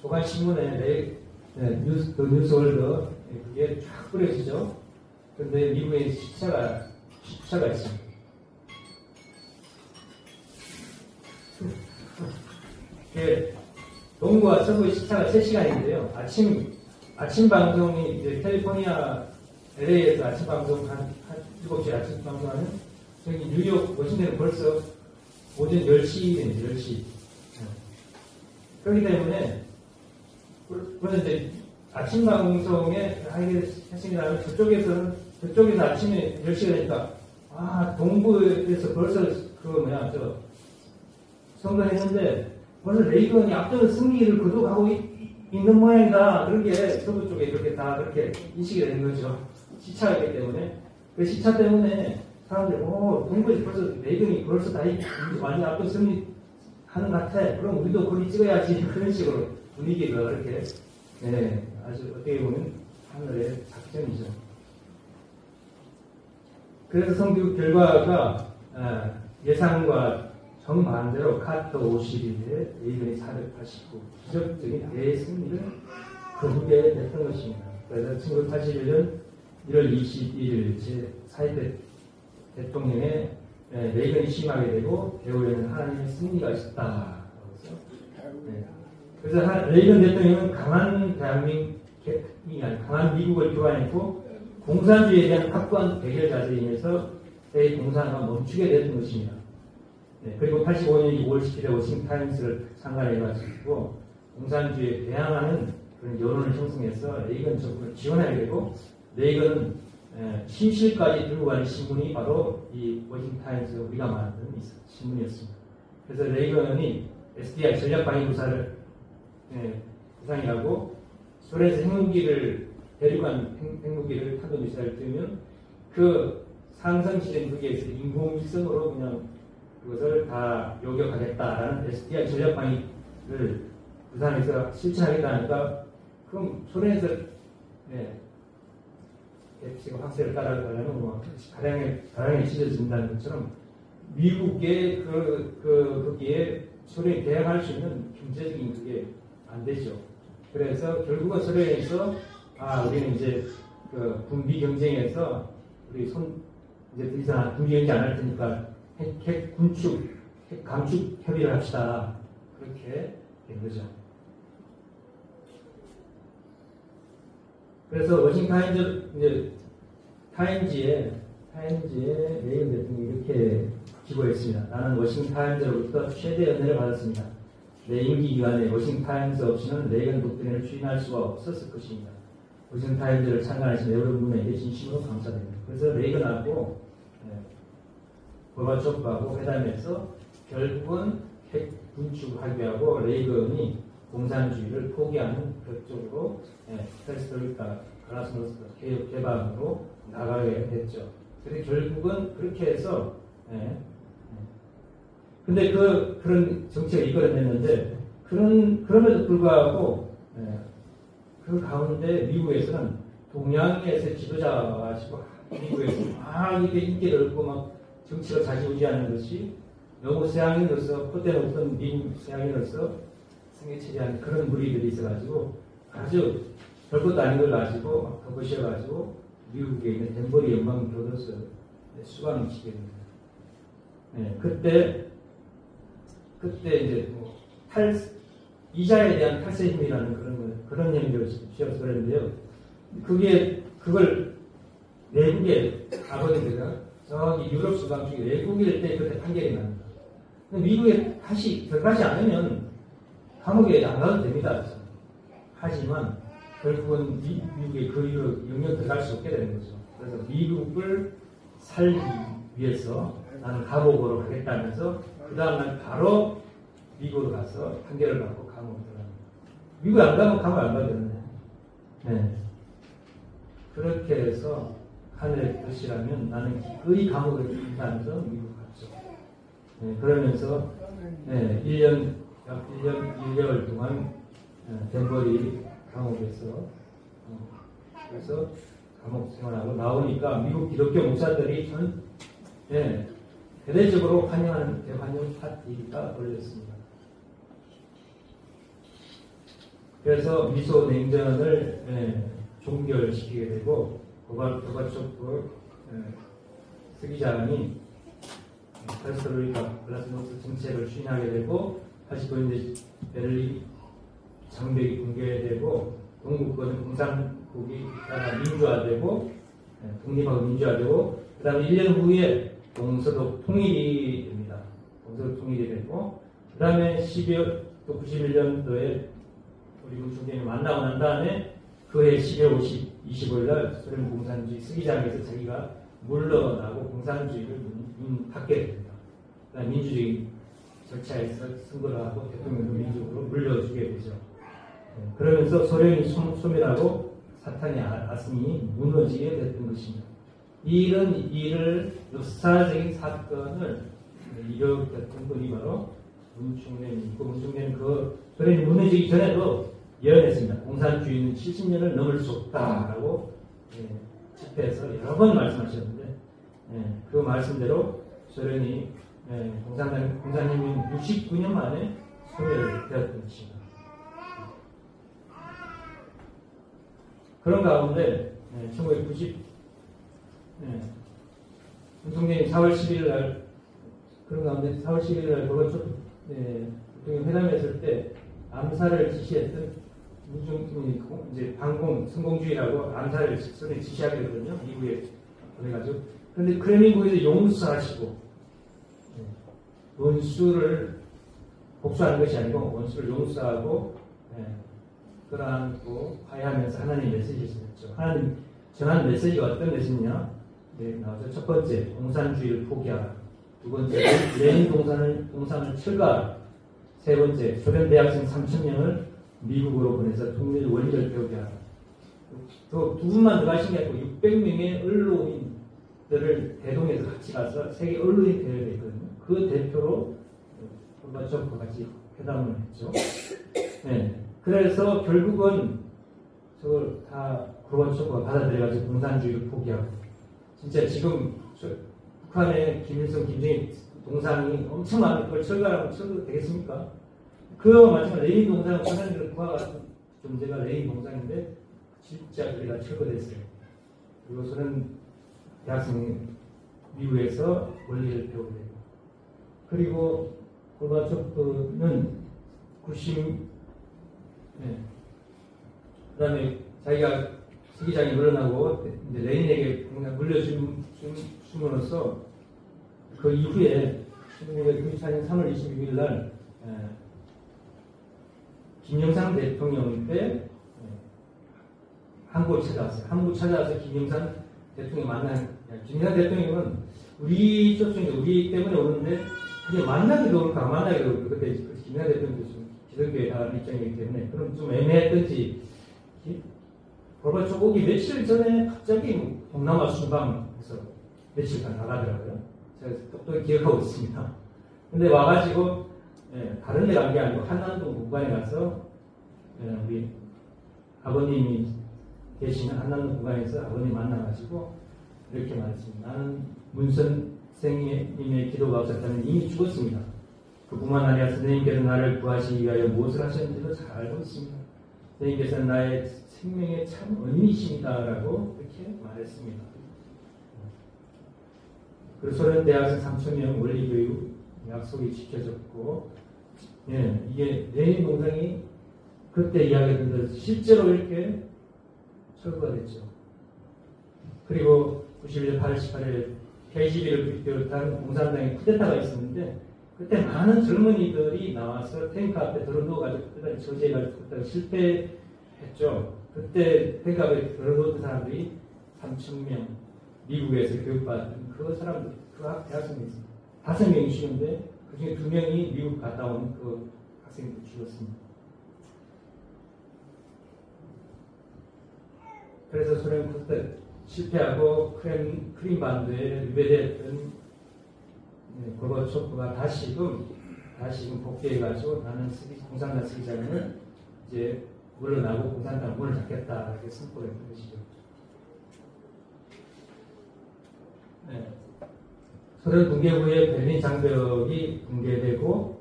조간신문에 뉴스월드 그게 쫙 뿌려지죠. 그런데 미국에 시차가 있습니다. 동부와 서부의 시차가 3시간인데요. 아침 방송이 이제 캘리포니아 LA에서 아침 방송 한 7시에 아침 방송하는 저기 뉴욕 워싱턴은 벌써 오전 10시입니다. 10시. 그렇기 때문에 그런데 아침 방송에 하시면 저쪽에서 아침에 10시가 되니까 동부에서 벌써 선거했는데 벌써 레이건이 앞서는 승리를 거둬가고 있는 모양이다. 그런 게 서부 쪽에 그렇게 다 그렇게 인식이 되는 거죠. 시차가 있기 때문에. 그 시차 때문에 사람들이 동부에서 벌써 레이건이 벌써 다 완전 앞서 승리하는 것 같아. 그럼 우리도 거기 찍어야지. 그런 식으로 분위기가 이렇게 아주 어떻게 보면 하늘의 작전이죠. 그래서 선거 결과가 예상과 정반대로 카터 51에 레이건이 489 기적적인 대승리를 거두게 됐던 것입니다. 그래서 1981년 1월 21일 제4회 대통령의 레이건이 취임하게 되고 배후에는 하나님의 승리가 있었다. 그래서 레이건 대통령은 강한 대한민국이 아니라 강한 미국을 교환했고 공산주의에 대한 확고한 대결 자세에 인해서 대공산화가 멈추게 됐던 것입니다. 그리고 85년 2월 10일에 워싱턴타임스를 창간해가지고 공산주의에 대항하는 그런 여론을 형성해서 레이건 정부를 지원하게 되고 레이건은 심실까지 들고 가는 신문이 바로 이 워싱턴타임스 우리가 만든 신문이었습니다. 그래서 레이건이 SDI 전략방위부사를 부상이라고 소련에서 핵무기를 대륙간 핵무기를 탄도미사일을 띄우면 그 상승시된 거기에서 인공위성으로 그냥 그것을 다 요격하겠다라는 SDI 전략방위를 부산에서 실천하겠다 하니까 그럼 소련에서 지금 확세를 따라가려면 가량에 찢어진다는 것처럼 미국의 거기에 소련이 대항할 수 있는 경제적인 그게 안 되죠. 그래서 결국은 소련에서 우리는 이제 그 군비 경쟁에서 우리 이제 더 이상 군비 경쟁 안 할 테니까 핵 군축, 핵 감축 협의를 합시다. 그렇게 된 거죠. 그래서 워싱턴 타임즈에 레이건 대통령이 이렇게 기고했습니다. 나는 워싱턴타임즈로부터 최대 연회를 받았습니다. 내 임기 기간에 워싱턴타임즈 없이는 레이건 독트린을 추진할 수가 없었을 것입니다. 워싱턴타임즈를 창간하신 여러분에게 진심으로 감사드립니다. 그래서 레이건하고 고르바초프하고 회담에서 결국은 핵 군축하기하고 레이건이 공산주의를 포기하는 그쪽으로 페레스트로이카 갈라스노스트 개혁 개방으로 나가게 됐죠. 그래서 결국은 그렇게 해서 근데 그런 정책을 이끌어냈는데 그럼에도 불구하고 그 가운데 미국에서는 동양에서 지도자가 가지고 미국에서 이렇게 인기를 얻고 막 정치가 좌지우지하는 것이 너무 서양인으로서 콧대 높은 미국 서양인으로서 승계체제하는 그런 무리들이 있어가지고 아주 별것도 아닌 걸 가지고 막 덮으셔가지고 미국에 있는 덴버리 연방교도소에 수감을 시게 됩니다. 그때 이제 이자에 대한 탈세 힘이라는 그런 얘기를 시작해서 그랬는데요. 그걸 외국의 아버지들가 저기 유럽 수감 쪽에 외국일 때 그때 판결이 납니다. 근데 미국에 들어가지 않으면 감옥에 안 가도 됩니다. 하지만 결국은 미국에 그 이후로 영영 들어갈 수 없게 되는 거죠. 그래서 미국을 살기 위해서 나는 감옥으로 가겠다면서 그 다음날 바로 미국으로 가서 판결을 받고 감옥에 들어갑니다. 미국 안 가면 감옥 안 가도 되는데 그렇게 해서 하늘의 뜻이라면 나는 기꺼이 감옥을 인하면서 미국 갔죠. 그러면서 1년 1개월 동안 덴버리 감옥에서 그래서 감옥 생활하고 나오니까 미국 기독교 목사들이 대대적으로 환영하는 대환영 파티가 벌어졌습니다. 그래서 미소 냉전을 종결시키게 되고 고바초프 서기장이 페레스트로이카 글라스노스트 정책을 추진하게 되고 다시 또 이제 베를린 장벽이 붕괴되고 동국권은 공산국이 민주화되고 독립하고 민주화되고 그 다음에 1년 후에 동서독 통일이 됩니다. 동서독 통일이 되고 그 다음에 12월 또 91년도에 우리 문총장이 만나고 난 다음에 그해 12월 25일 날 소련 공산주의 서기장에서 자기가 물러나고 공산주의를 받게 됩니다. 그다음 민주주의 절차에서 선거를 하고 대통령도 민주적으로 물려주게 되죠. 그러면서 소련이 소멸하고 사탄의 아슴이 무너지게 됐던 것입니다. 이런 일을 역사적인 사건을 이뤄냈던 분이 바로 문총련이고 문총련은 그 소련이 무너지기 전에도 예언했습니다. 공산주의는 70년을 넘을 수 없다라고 집회에서 여러 번 말씀하셨는데 그 말씀대로 소련이 공산혁명 69년 만에 소멸되었던 것입니다. 그런 가운데 1990 문총장이 4월 11일 날 그런 가운데 4월 11일 날 고바초프 대통령 회담했을 때 암살을 지시했던 문총장이 이제 반공 성공주의라고 암살을 소련이 지시하게 되거든요. 미국에 보내가지고. 그런데 크렘린궁에서 용서하시고 원수를 복수하는 것이 아니고 원수를 용서하고 그러한 화해하면서 하나님의 메시지를 전했죠. 하나님 전한 메시지가 어떤 메시지냐? 나오죠. 첫 번째, 공산주의를 포기하라. 두 번째, 레닌 공산을 철거하라. 세 번째, 소련 대학생 3,000명을 미국으로 보내서 통일 원리를 배우게 하라. 또 두 분만 더 가신 게 아니고 600명의 언론인들을 대동해서 같이 가서 세계 언론인 대회가 있거든요. 그 대표로 고바초프와 같이 회담을 했죠. 그래서 결국은 저걸 다 고바초프가 받아들여가지고 공산주의를 포기하고 진짜 지금 북한의 김일성, 김정일 동상이 엄청 많은 걸 철거하면 철거 되겠습니까? 그와 마찬가지로 레닌 동상은 공산주의를 그와 같은 존재가 레닌 동상인데 진짜 그게 다 철거됐어요. 그리고 저는 대학생 미국에서 원리를 배우게 되고 그리고 고바초프는 그 다음에 자기가 서기장이 물러나고 이제 레닌에게 물려줌으로써 그 이후에 1994년 3월 26일 날 김영삼 대통령 때 한국을 찾아왔어요. 한국 찾아와서 김영삼 대통령 만난 김영삼 대통령은 우리 쪽중에 우리 때문에 오는데 그게 만나기도 그렇고 안 만나기도 그렇고 그때 김영삼 대통령도 좀 기성교회 나가는 입장이기 때문에 그럼 좀 애매했던지 고바초프 오기 며칠 전에 갑자기 동남아 순방에서 며칠간 나가더라고요. 제가 똑똑히 기억하고 있습니다. 근데 와가지고 다른 데 간 게 아니고 한남동 국관에 가서 우리 아버님이 계시는 한남동 국관에서 아버님 만나가지고 이렇게 말했습니다. 나는 문선생님의 기도가 없었다면 이미 죽었습니다. 그뿐만 아니라 선생님께서 나를 구하시기 위하여 무엇을 하셨는지도 잘 알고 있습니다. 선생님께서는 나의 생명의 참 은인이십니다라고 이렇게 말했습니다. 그리고 소련 대학생 3,000명 원리교육 약속이 지켜졌고 이게 레닌 동상이 그때 이야기했던 대로 실제로 이렇게 철거가 됐죠. 그리고 91년 8월 18일 KGB를 비롯한 공산당의 쿠데타가 있었는데 그때 많은 젊은이들이 나와서 탱크 앞에 들어누워가지고 저지해가지고 실패했죠. 그때 탱크 앞에 들어누웠던 사람들이 3,000명 미국에서 교육받은 그 사람들, 그 대학생이 있습니다. 5명이 죽었는데 그 중에 2명이 미국 갔다 온 그 학생들 죽었습니다. 그래서 소련 쿠데타 실패하고 크림반도에 유배되었던 고바초프가 다시금 복귀해가지고 나는 공산당 서기장을 이제 물러나고 공산당 문을 닫겠다 이렇게 선포를 했던 것이죠. 소련 붕괴 후에 베를린 장벽이 붕괴되고